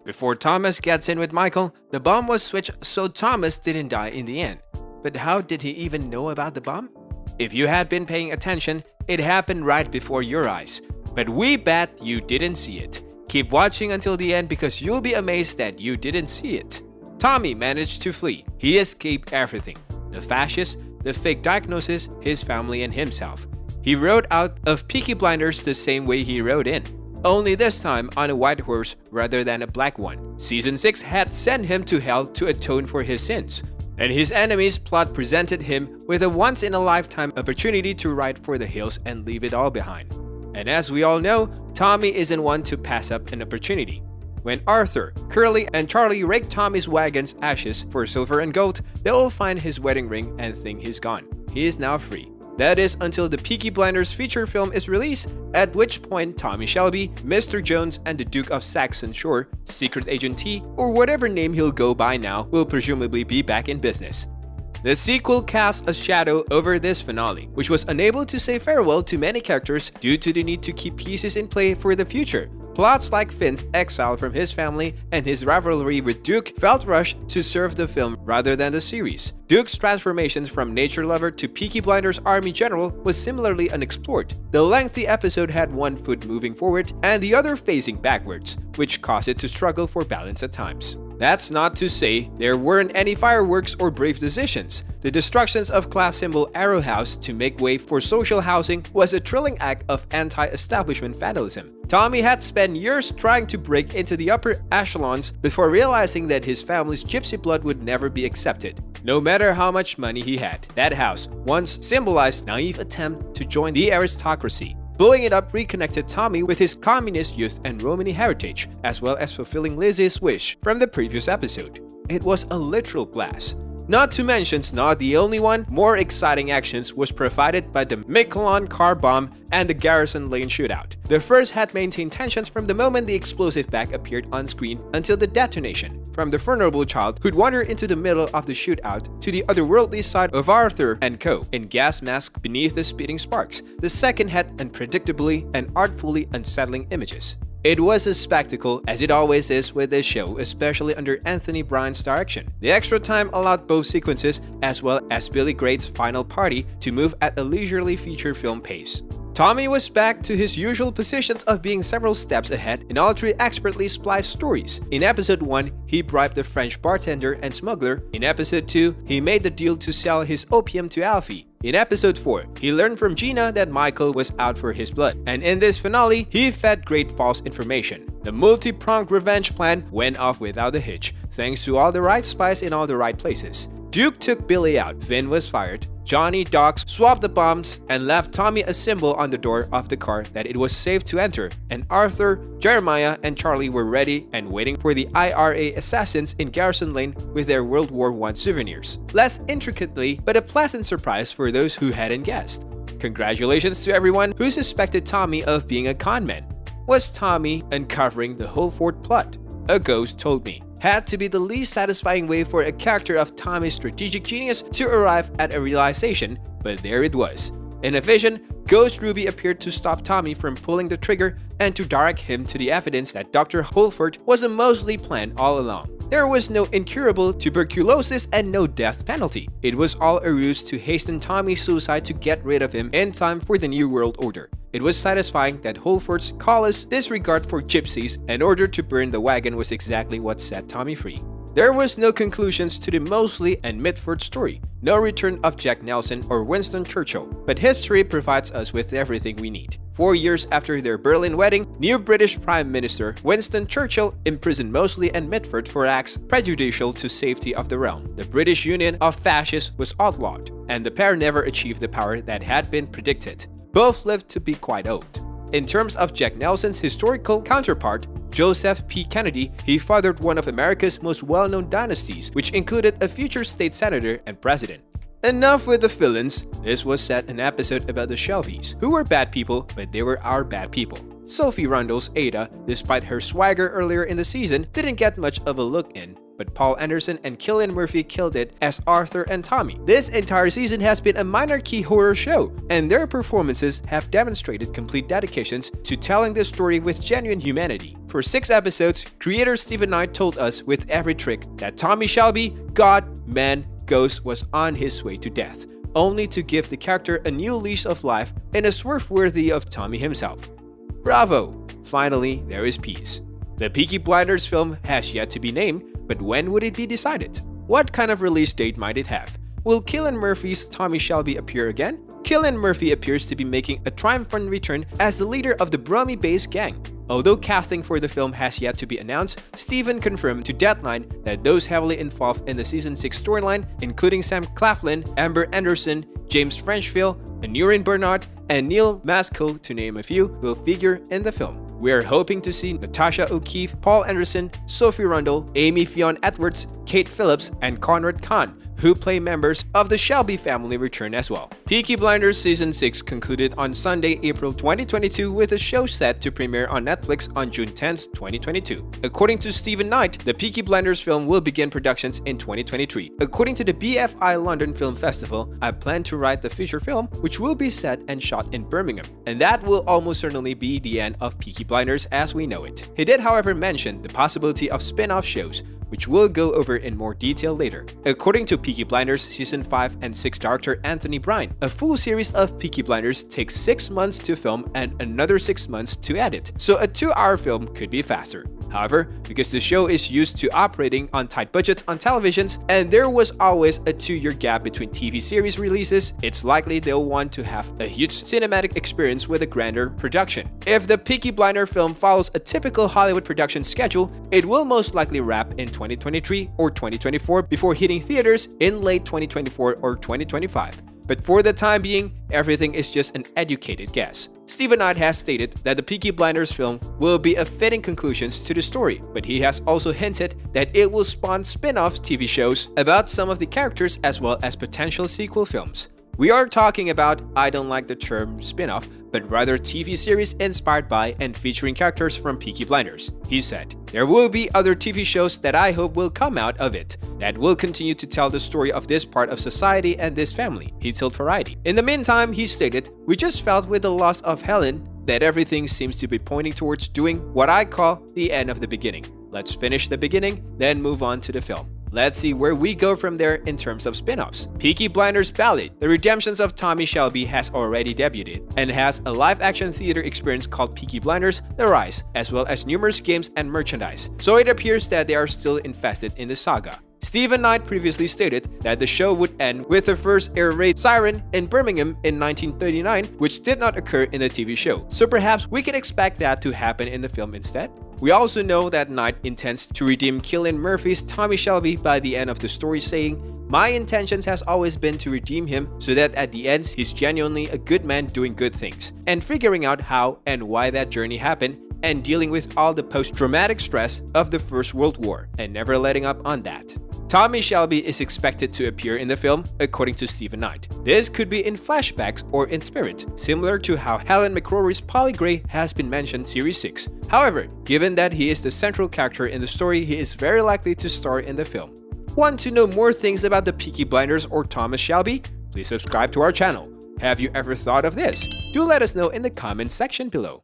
Before Thomas gets in with Michael, the bomb was switched so Thomas didn't die in the end. But how did he even know about the bomb? If you had been paying attention, it happened right before your eyes. But we bet you didn't see it. Keep watching until the end because you'll be amazed that you didn't see it. Tommy managed to flee. He escaped everything. The fascists, the fake diagnosis, his family and himself. He rode out of Peaky Blinders the same way he rode in. Only this time on a white horse rather than a black one. Season 6 had sent him to hell to atone for his sins. And his enemy's plot presented him with a once-in-a-lifetime opportunity to ride for the hills and leave it all behind. And as we all know, Tommy isn't one to pass up an opportunity. When Arthur, Curly, and Charlie rake Tommy's wagon's ashes for silver and gold, they'll find his wedding ring and think he's gone. He is now free. That is until the Peaky Blinders feature film is released, at which point Tommy Shelby, Mr. Jones, and the Duke of Saxon Shore, Secret Agent T, or whatever name he'll go by now, will presumably be back in business. The sequel casts a shadow over this finale, which was unable to say farewell to many characters due to the need to keep pieces in play for the future. Plots like Finn's exile from his family and his rivalry with Duke felt rushed to serve the film rather than the series. Duke's transformations from nature lover to Peaky Blinders army general was similarly unexplored. The lengthy episode had one foot moving forward and the other facing backwards, which caused it to struggle for balance at times. That's not to say there weren't any fireworks or brave decisions. The destructions of class symbol Arrow House to make way for social housing was a thrilling act of anti-establishment fatalism. Tommy had spent years trying to break into the upper echelons before realizing that his family's gypsy blood would never be accepted. No matter how much money he had, that house once symbolized naive attempt to join the aristocracy. Blowing it up reconnected Tommy with his communist youth and Romani heritage, as well as fulfilling Lizzie's wish from the previous episode. It was a literal blast. Not to mention, not the only one, more exciting actions was provided by the MIQUELON car bomb and the Garrison lane shootout. The first had maintained tensions from the moment the explosive bag appeared on screen until the detonation, from the vulnerable child who'd wander into the middle of the shootout to the otherworldly side of Arthur and co. in gas mask beneath the speeding sparks. The second had unpredictably and artfully unsettling images. It was a spectacle, as it always is with this show, especially under Anthony Bryan's direction. The extra time allowed both sequences, as well as Billy Grade's final party, to move at a leisurely feature film pace. Tommy was back to his usual positions of being several steps ahead in all three expertly spliced stories. In episode 1, he bribed the French bartender and smuggler. In episode 2, he made the deal to sell his opium to Alfie. In episode 4, he learned from Gina that Michael was out for his blood. And in this finale, he fed Grade false information. The multi-pronged revenge plan went off without a hitch, thanks to all the right spies in all the right places. Duke took Billy out, Finn was fired, Johnny Docs swapped the bombs and left Tommy a symbol on the door of the car that it was safe to enter, and Arthur, Jeremiah, and Charlie were ready and waiting for the IRA assassins in Garrison Lane with their World War I souvenirs. Less intricately, but a pleasant surprise for those who hadn't guessed. Congratulations to everyone who suspected Tommy of being a conman. Was Tommy uncovering the Holford plot? A ghost told me. Had to be the least satisfying way for a character of Tommy's strategic genius to arrive at a realization, but there it was. In a vision, Ghost Ruby appeared to stop Tommy from pulling the trigger and to direct him to the evidence that Dr. Holford was a Mosley plan all along. There was no incurable tuberculosis and no death penalty. It was all a ruse to hasten Tommy's suicide to get rid of him in time for the New World Order. It was satisfying that Holford's callous disregard for gypsies in order to burn the wagon was exactly what set Tommy free. There was no conclusions to the Mosley and Mitford story, no return of Jack Nelson or Winston Churchill, but history provides us with everything we need. 4 years after their Berlin wedding, new British Prime Minister Winston Churchill imprisoned Mosley and Mitford for acts prejudicial to safety of the realm. The British Union of Fascists was outlawed, and the pair never achieved the power that had been predicted. Both lived to be quite old. In terms of Jack Nelson's historical counterpart, Joseph P. Kennedy, he fathered one of America's most well-known dynasties, which included a future state senator and president. Enough with the villains. This was set an episode about the Shelbys, who were bad people, but they were our bad people. Sophie Rundle's Ada, despite her swagger earlier in the season, didn't get much of a look in, but Paul Anderson and Cillian Murphy killed it as Arthur and Tommy. This entire season has been a minor key horror show, and their performances have demonstrated complete dedications to telling this story with genuine humanity. For 6 episodes, creator Stephen Knight told us with every trick that Tommy Shelby, God, man, ghost was on his way to death, only to give the character a new leash of life in a swerve worthy of Tommy himself. Bravo! Finally, there is peace. The Peaky Blinders film has yet to be named, but when would it be decided? What kind of release date might it have? Will Cillian Murphy's Tommy Shelby appear again? Cillian Murphy appears to be making a triumphant return as the leader of the Brummy-based gang. Although casting for the film has yet to be announced, Stephen confirmed to Deadline that those heavily involved in the Season 6 storyline, including Sam Claflin, Amber Anderson, James Frenchville, Anurin Bernard, and Neil Maskell, to name a few, will figure in the film. We are hoping to see Natasha O'Keefe, Paul Anderson, Sophie Rundle, Amy Fionn Edwards, Kate Phillips, and Conrad Khan, who play members of the Shelby family, return as well. Peaky Blinders Season 6 concluded on Sunday, April 2022 with the show set to premiere on Netflix on June 10, 2022. According to Stephen Knight, the Peaky Blinders film will begin productions in 2023. According to the BFI London Film Festival, I plan to write the feature film, which will be set and shot in Birmingham, and that will almost certainly be the end of Peaky Blinders as we know it. He did, however, mention the possibility of spin-off shows, which we'll go over in more detail later. According to Peaky Blinders Season 5 and 6 director Anthony Bryan, a full series of Peaky Blinders takes 6 months to film and another 6 months to edit, so a 2-hour film could be faster. However, because the show is used to operating on tight budgets on televisions, and there was always a 2-year gap between TV series releases, it's likely they'll want to have a huge cinematic experience with a grander production. If the Peaky Blinder film follows a typical Hollywood production schedule, it will most likely wrap in 2023 or 2024 before hitting theaters in late 2024 or 2025. But for the time being, everything is just an educated guess. Stephen Knight has stated that the Peaky Blinders film will be a fitting conclusion to the story, but he has also hinted that it will spawn spin-off TV shows about some of the characters as well as potential sequel films. We are talking about, I don't like the term spin-off, but rather TV series inspired by and featuring characters from Peaky Blinders. He said, "There will be other TV shows that I hope will come out of it, that will continue to tell the story of this part of society and this family," he told Variety. In the meantime, he stated, "We just felt with the loss of Helen that everything seems to be pointing towards doing what I call the end of the beginning. Let's finish the beginning, then move on to the film. Let's see where we go from there in terms of spin-offs." Peaky Blinders Ballad, The Redemptions of Tommy Shelby, has already debuted and has a live-action theater experience called Peaky Blinders The Rise, as well as numerous games and merchandise, so it appears that they are still invested in the saga. Stephen Knight previously stated that the show would end with the first air raid siren in Birmingham in 1939, which did not occur in the TV show, so perhaps we can expect that to happen in the film instead. We also know that Knight intends to redeem Cillian Murphy's Tommy Shelby by the end of the story, saying, "My intentions has always been to redeem him so that at the end he's genuinely a good man doing good things, and figuring out how and why that journey happened, and dealing with all the post-traumatic stress of the First World War, and never letting up on that." Tommy Shelby is expected to appear in the film, according to Stephen Knight. This could be in flashbacks or in spirit, similar to how Helen McCrory's Polly Gray has been mentioned Series 6. However, given that he is the central character in the story, he is very likely to star in the film. Want to know more things about the Peaky Blinders or Thomas Shelby? Please subscribe to our channel. Have you ever thought of this? Do let us know in the comments section below.